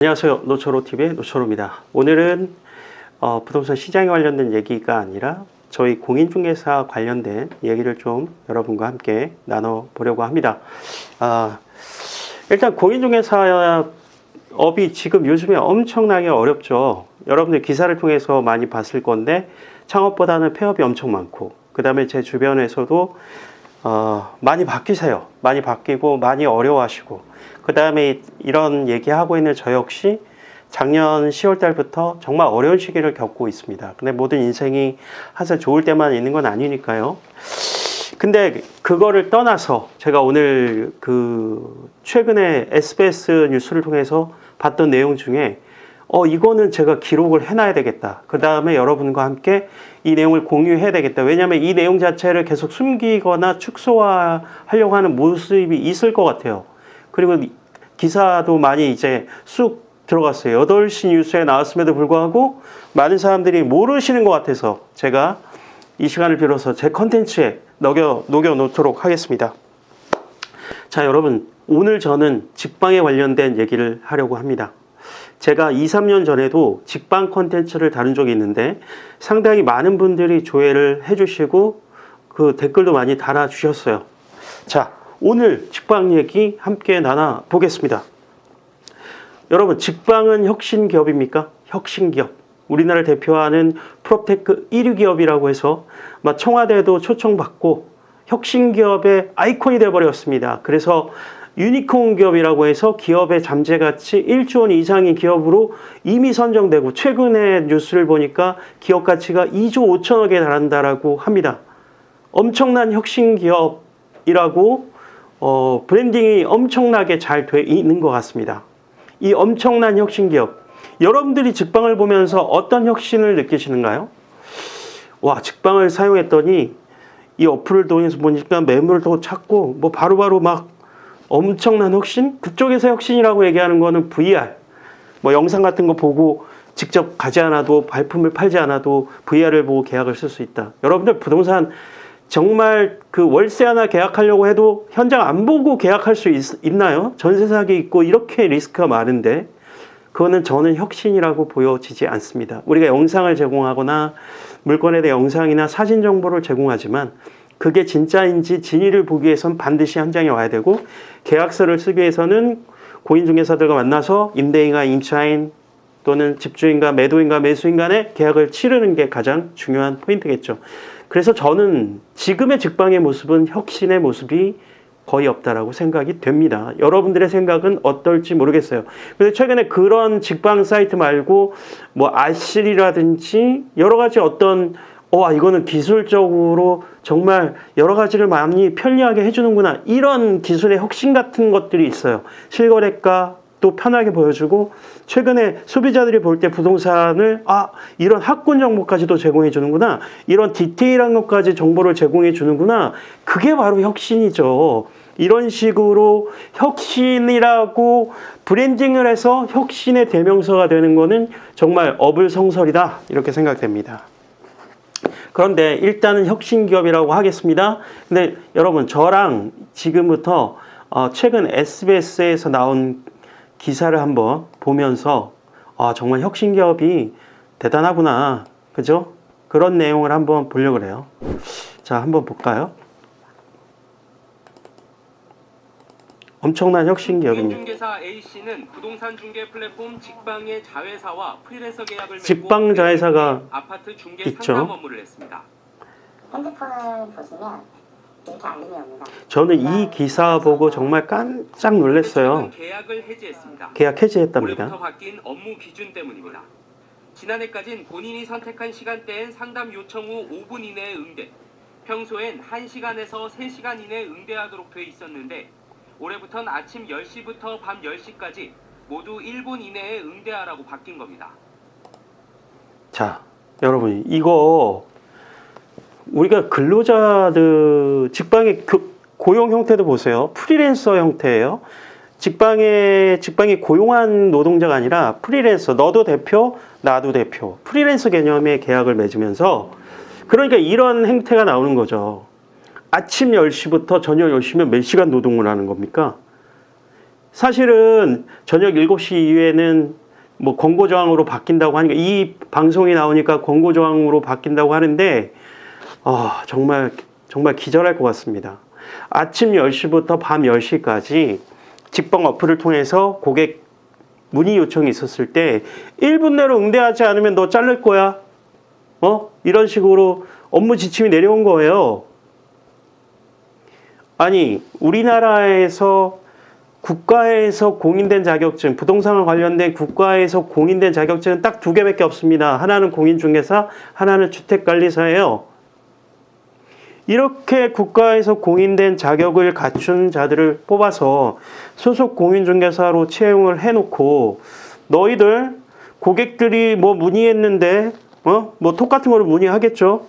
안녕하세요. 노초로TV의 노초로입니다. 오늘은 부동산 시장에 관련된 얘기가 아니라 저희 공인중개사 관련된 얘기를 좀 여러분과 함께 나눠보려고 합니다. 일단 공인중개사업이 지금 요즘에 엄청나게 어렵죠. 여러분들 기사를 통해서 많이 봤을 건데 창업보다는 폐업이 엄청 많고, 그 다음에 제 주변에서도 많이 바뀌세요. 많이 바뀌고 많이 어려워하시고, 그 다음에 이런 얘기하고 있는 저 역시 작년 10월 달부터 정말 어려운 시기를 겪고 있습니다. 근데 모든 인생이 항상 좋을 때만 있는 건 아니니까요. 근데 그거를 떠나서 제가 오늘 최근에 SBS 뉴스를 통해서 봤던 내용 중에 이거는 제가 기록을 해놔야 되겠다. 그 다음에 여러분과 함께 이 내용을 공유해야 되겠다. 왜냐하면 이 내용 자체를 계속 숨기거나 축소하려고 하는 모습이 있을 것 같아요. 그리고 기사도 많이 이제 쑥 들어갔어요. 8시 뉴스에 나왔음에도 불구하고 많은 사람들이 모르시는 것 같아서 제가 이 시간을 빌어서 제 컨텐츠에 녹여놓도록 하겠습니다. 자, 여러분, 오늘 저는 직방에 관련된 얘기를 하려고 합니다. 제가 2, 3년 전에도 직방 컨텐츠를 다룬 적이 있는데 상당히 많은 분들이 조회를 해주시고 그 댓글도 많이 달아주셨어요. 자, 오늘 직방 얘기 함께 나눠보겠습니다. 여러분, 직방은 혁신기업입니까? 혁신기업. 우리나라를 대표하는 프롭테크 1위 기업이라고 해서 청와대도 초청받고 혁신기업의 아이콘이 되어버렸습니다. 그래서 유니콘 기업이라고 해서 기업의 잠재가치 1조 원 이상의 기업으로 이미 선정되고, 최근에 뉴스를 보니까 기업 가치가 2조 5천억에 달한다라고 합니다. 엄청난 혁신기업이라고 브랜딩이 엄청나게 잘 돼 있는 것 같습니다. 이 엄청난 혁신기업, 여러분들이 직방을 보면서 어떤 혁신을 느끼시는가요? 와, 직방을 사용했더니 이 어플을 통해서 보니까 매물을 더 찾고 바로바로 막 엄청난 혁신? 그쪽에서 혁신이라고 얘기하는 거는 VR, 영상 같은 거 보고 직접 가지 않아도, 발품을 팔지 않아도 VR을 보고 계약을 쓸 수 있다. 여러분들 부동산 정말 월세 하나 계약하려고 해도 현장 안 보고 계약할 수 있나요? 전세 사기 있고 이렇게 리스크가 많은데 그거는 저는 혁신이라고 보여지지 않습니다. 우리가 영상을 제공하거나 물건에 대한 영상이나 사진 정보를 제공하지만 그게 진짜인지 진위를 보기 위해선 반드시 현장에 와야 되고, 계약서를 쓰기 위해서는 공인중개사들과 만나서 임대인과 임차인 또는 집주인과 매도인과 매수인 간의 계약을 치르는 게 가장 중요한 포인트겠죠. 그래서 저는 지금의 직방의 모습은 혁신의 모습이 거의 없다라고 생각이 됩니다. 여러분들의 생각은 어떨지 모르겠어요. 그래서 최근에 그런 직방 사이트 말고 알실이라든지 여러 가지 이거는 기술적으로 정말 여러 가지를 많이 편리하게 해주는구나, 이런 기술의 혁신 같은 것들이 있어요. 실거래가 또 편하게 보여주고, 최근에 소비자들이 볼 때 부동산을 이런 학군 정보까지도 제공해 주는구나, 이런 디테일한 것까지 정보를 제공해 주는구나, 그게 바로 혁신이죠. 이런 식으로 혁신이라고 브랜딩을 해서 혁신의 대명사가 되는 거는 정말 어불성설이다, 이렇게 생각됩니다. 그런데 일단은 혁신기업이라고 하겠습니다. 근데 여러분, 저랑 지금부터 최근 SBS에서 나온 기사를 한번 보면서 정말 혁신기업이 대단하구나, 그죠? 그런 내용을 한번 보려고 해요. 자, 한번 볼까요? 엄청난 혁신기업입니다. 공인중개사 A씨는 부동산 중개 플랫폼 직방의 자회사와 프리랜서 계약을 맺고 직방 자회사가 아파트 중개 있죠. 상담 업무를 했습니다. 핸드폰을 보시면 이렇게 알림이 옵니다. 저는 이 기사 보고 정말 깜짝 놀랐어요. 계약을 해지했습니다. 계약 해지했답니다. 올해부터 바뀐 업무 기준 때문입니다. 지난해까진 본인이 선택한 시간대엔 상담 요청 후 5분 이내에 응대, 평소엔 1시간에서 3시간 이내에 응대하도록 돼 있었는데 올해부터는 아침 10시부터 밤 10시까지 모두 1분 이내에 응대하라고 바뀐 겁니다. 자, 여러분, 이거 우리가 근로자들 직방의 고용 형태도 보세요. 프리랜서 형태예요. 직방이 고용한 노동자가 아니라 프리랜서, 너도 대표, 나도 대표, 프리랜서 개념의 계약을 맺으면서, 그러니까 이런 행태가 나오는 거죠. 아침 10시부터 저녁 10시면 몇 시간 노동을 하는 겁니까? 사실은 저녁 7시 이후에는 뭐 권고조항으로 바뀐다고 하니까 이 방송이 나오니까 권고조항으로 바뀐다고 하는데 정말 기절할 것 같습니다. 아침 10시부터 밤 10시까지 직방 어플을 통해서 고객 문의 요청이 있었을 때 1분 내로 응대하지 않으면 너 자를 거야. 이런 식으로 업무 지침이 내려온 거예요. 아니, 우리나라에서 국가에서 공인된 자격증, 부동산과 관련된 국가에서 공인된 자격증은 딱 2개밖에 없습니다. 하나는 공인중개사, 하나는 주택관리사예요. 이렇게 국가에서 공인된 자격을 갖춘 자들을 뽑아서 소속 공인중개사로 채용을 해놓고 너희들 고객들이 뭐 문의했는데 뭐 톡 같은 거를 문의하겠죠.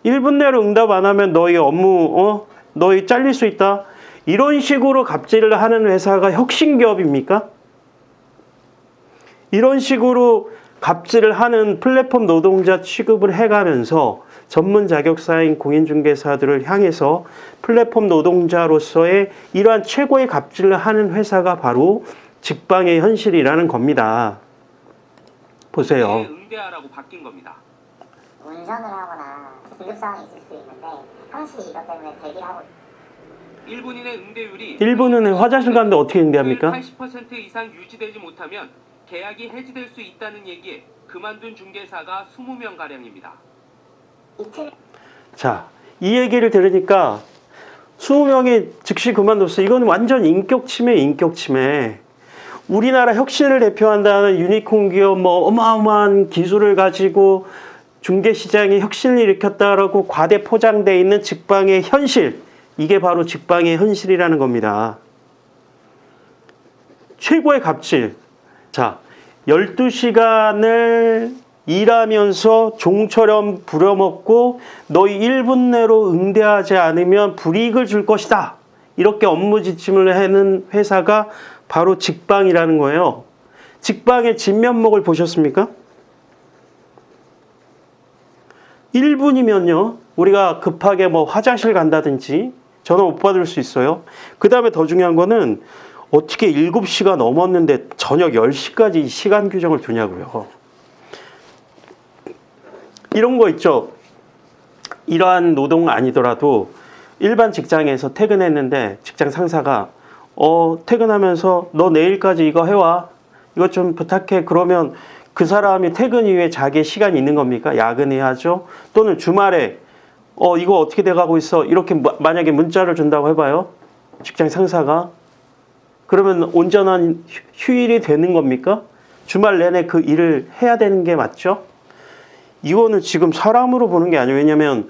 1분 내로 응답 안 하면 너희 업무 너희 잘릴 수 있다. 이런 식으로 갑질을 하는 회사가 혁신기업입니까? 이런 식으로 갑질을 하는 플랫폼 노동자 취급을 해가면서 전문 자격사인 공인중개사들을 향해서 플랫폼 노동자로서의 이러한 최고의 갑질을 하는 회사가 바로 직방의 현실이라는 겁니다. 보세요. 응대하라고 바뀐 겁니다. 운전을 하거나 긴급 상황이 있을 수 있는데 항시 이것 때문에 대기를 하고 1분 이내 응대율이 1분은 화장실 가는데 어떻게 응대합니까? 80% 이상 유지되지 못하면 계약이 해지될 수 있다는 얘기에 그만둔 중개사가 20명가량입니다. 이틀 자, 이 얘기를 들으니까 20명이 즉시 그만뒀어. 이건 완전 인격 침해. 우리나라 혁신을 대표한다는 유니콘 기업 뭐 어마어마한 기술을 가지고 중개시장에 혁신을 일으켰다라고 과대 포장되어 있는 직방의 현실. 이게 바로 직방의 현실이라는 겁니다. 최고의 갑질. 자, 12시간을 일하면서 종처럼 부려먹고 너희 1분 내로 응대하지 않으면 불이익을 줄 것이다. 이렇게 업무 지침을 하는 회사가 바로 직방이라는 거예요. 직방의 진면목을 보셨습니까? 1분이면요. 우리가 급하게 뭐 화장실 간다든지 전화 못 받을 수 있어요. 그 다음에 더 중요한 거는 어떻게 7시가 넘었는데 저녁 10시까지 시간 규정을 두냐고요. 이런 거 있죠. 이러한 노동은 아니더라도 일반 직장에서 퇴근했는데 직장 상사가 퇴근하면서 너 내일까지 이거 해와. 이것 좀 부탁해. 그러면 그 사람이 퇴근 이후에 자기의 시간이 있는 겁니까? 야근해야죠. 또는 주말에 이거 어떻게 돼가고 있어. 이렇게 만약에 문자를 준다고 해봐요. 직장 상사가. 그러면 온전한 휴일이 되는 겁니까? 주말 내내 그 일을 해야 되는 게 맞죠? 이거는 지금 사람으로 보는 게 아니에요. 왜냐하면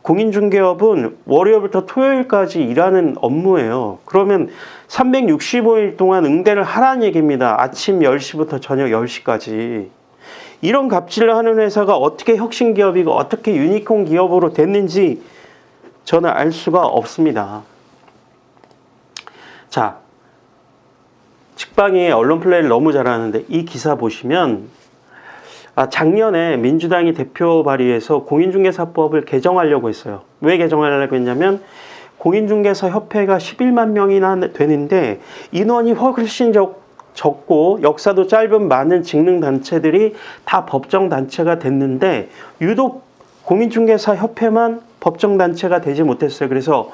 공인중개업은 월요일부터 토요일까지 일하는 업무예요. 그러면 365일 동안 응대를 하라는 얘기입니다. 아침 10시부터 저녁 10시까지. 이런 갑질을 하는 회사가 어떻게 혁신기업이고 어떻게 유니콘 기업으로 됐는지 저는 알 수가 없습니다. 자, 직방이 언론 플레이를 너무 잘하는데 이 기사 보시면 작년에 민주당이 대표 발의해서 공인중개사법을 개정하려고 했어요. 왜 개정하려고 했냐면 공인중개사 협회가 11만 명이나 되는데 인원이 훨씬 적고 역사도 짧은 많은 직능단체들이 다 법정단체가 됐는데 유독 공인중개사 협회만 법정단체가 되지 못했어요. 그래서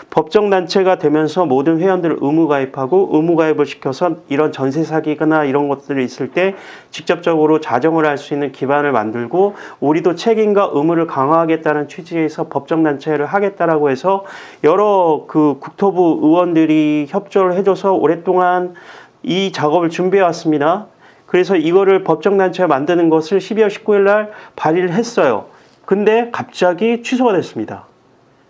법정단체가 되면서 모든 회원들을 의무가입하고 의무가입을 시켜서 이런 전세 사기거나 이런 것들이 있을 때 직접적으로 자정을 할 수 있는 기반을 만들고 우리도 책임과 의무를 강화하겠다는 취지에서 법정단체를 하겠다라고 해서 여러 그 국토부 의원들이 협조를 해줘서 오랫동안 이 작업을 준비해 왔습니다. 그래서 이거를 법정단체를 만드는 것을 12월 19일 날 발의를 했어요. 근데 갑자기 취소가 됐습니다.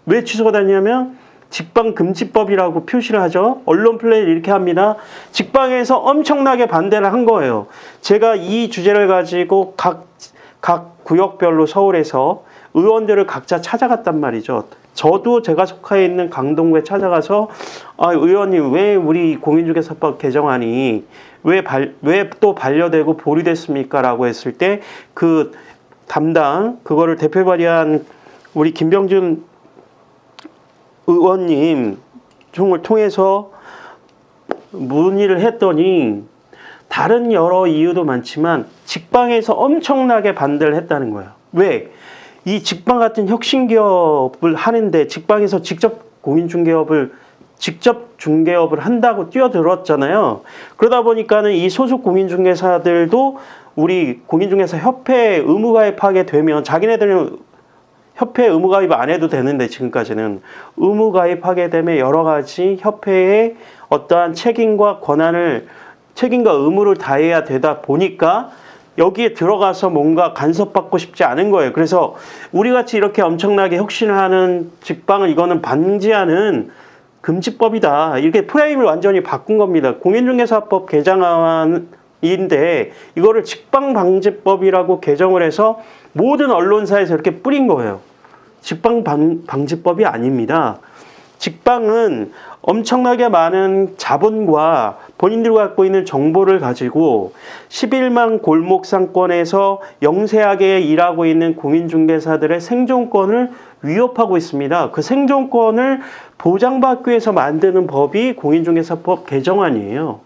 왜 취소가 됐냐면 직방금지법이라고 표시를 하죠. 언론 플레이를 이렇게 합니다. 직방에서 엄청나게 반대를 한 거예요. 제가 이 주제를 가지고 각 구역별로 서울에서 의원들을 각자 찾아갔단 말이죠. 저도 제가 속해 있는 강동구에 찾아가서 의원님 왜 우리 공인중개사법 개정안이 왜 또 반려되고 보류됐습니까? 라고 했을 때 그 담당 그거를 대표 발의한 우리 김병준 의원님 총을 통해서 문의를 했더니 다른 여러 이유도 많지만 직방에서 엄청나게 반대를 했다는 거예요. 왜? 이 직방 같은 혁신기업을 하는데 직방에서 직접 중개업을 한다고 뛰어들었잖아요. 그러다 보니까는 이 소속 공인중개사들도 우리 공인중개사 협회에 의무가입하게 되면 자기네들은 협회에 의무가입 안 해도 되는데 지금까지는 의무가입하게 되면 여러 가지 협회의 어떠한 책임과 의무를 다해야 되다 보니까 여기에 들어가서 뭔가 간섭받고 싶지 않은 거예요. 그래서 우리같이 이렇게 엄청나게 혁신을 하는 직방을 이거는 방지하는 금지법이다. 이렇게 프레임을 완전히 바꾼 겁니다. 공인중개사법 개정안인데 이거를 직방방지법이라고 개정을 해서 모든 언론사에서 이렇게 뿌린 거예요. 직방방지법이 아닙니다. 직방은 엄청나게 많은 자본과 본인들이 갖고 있는 정보를 가지고 11만 골목 상권에서 영세하게 일하고 있는 공인중개사들의 생존권을 위협하고 있습니다. 그 생존권을 보장받기 위해서 만드는 법이 공인중개사법 개정안이에요.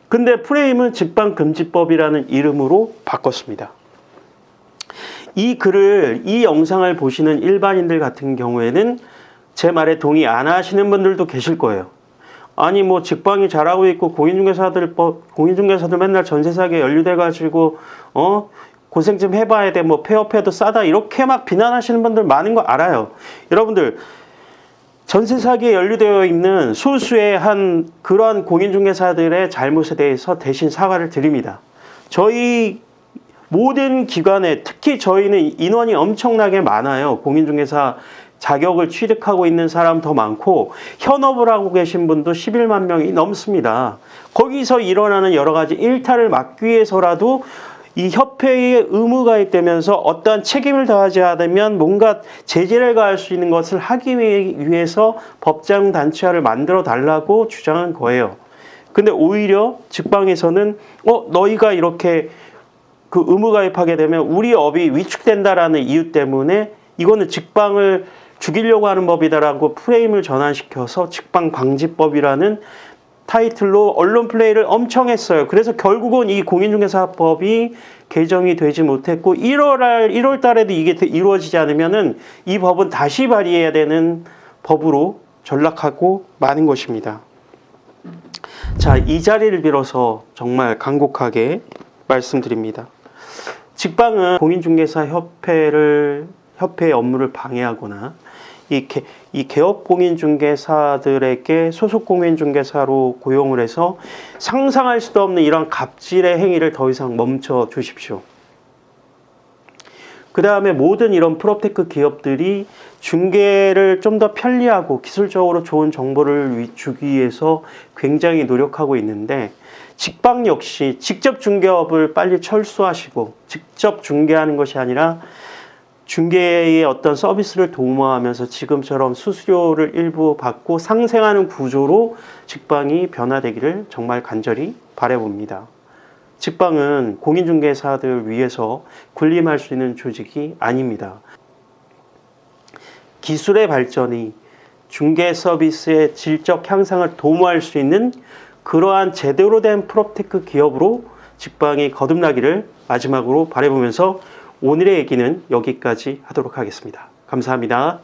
근데 프레임은 직방금지법이라는 이름으로 바꿨습니다. 이 영상을 보시는 일반인들 같은 경우에는 제 말에 동의 안 하시는 분들도 계실 거예요. 아니 뭐 직방이 잘하고 있고 공인중개사들 맨날 전세 사기에 연루돼가지고 고생 좀 해봐야 돼, 뭐 폐업해도 싸다, 이렇게 막 비난하시는 분들 많은 거 알아요. 여러분들 전세 사기에 연루되어 있는 소수의 그러한 공인중개사들의 잘못에 대해서 대신 사과를 드립니다. 저희 모든 기관에, 특히 저희는 인원이 엄청나게 많아요. 공인중개사 자격을 취득하고 있는 사람 더 많고 현업을 하고 계신 분도 11만 명이 넘습니다. 거기서 일어나는 여러 가지 일탈을 막기 위해서라도 이 협회에 의무가입되면서 어떠한 책임을 다하지 않으면 뭔가 제재를 가할 수 있는 것을 하기 위해서 법정단체화를 만들어 달라고 주장한 거예요. 근데 오히려 직방에서는 너희가 이렇게 그 의무가입하게 되면 우리 업이 위축된다라는 이유 때문에 이거는 직방을 죽이려고 하는 법이다라고 프레임을 전환시켜서 직방방지법이라는 타이틀로 언론 플레이를 엄청 했어요. 그래서 결국은 이 공인중개사법이 개정이 되지 못했고 1월 달에도 이게 이루어지지 않으면은 이 법은 다시 발의해야 되는 법으로 전락하고 마는 것입니다. 자, 이 자리를 빌어서 정말 간곡하게 말씀드립니다. 직방은 공인중개사 협회의 업무를 방해하거나 이 개업 공인중개사들에게 소속 공인중개사로 고용을 해서 상상할 수도 없는 이런 갑질의 행위를 더 이상 멈춰 주십시오. 그 다음에 모든 이런 프롭테크 기업들이 중개를 좀 더 편리하고 기술적으로 좋은 정보를 주기 위해서 굉장히 노력하고 있는데 직방 역시 직접 중개업을 빨리 철수하시고 직접 중개하는 것이 아니라 중개의 어떤 서비스를 도모하면서 지금처럼 수수료를 일부 받고 상생하는 구조로 직방이 변화되기를 정말 간절히 바라봅니다. 직방은 공인중개사들 위해서 군림할 수 있는 조직이 아닙니다. 기술의 발전이 중개 서비스의 질적 향상을 도모할 수 있는 그러한 제대로 된 프롭테크 기업으로 직방이 거듭나기를 마지막으로 바라보면서 오늘의 얘기는 여기까지 하도록 하겠습니다. 감사합니다.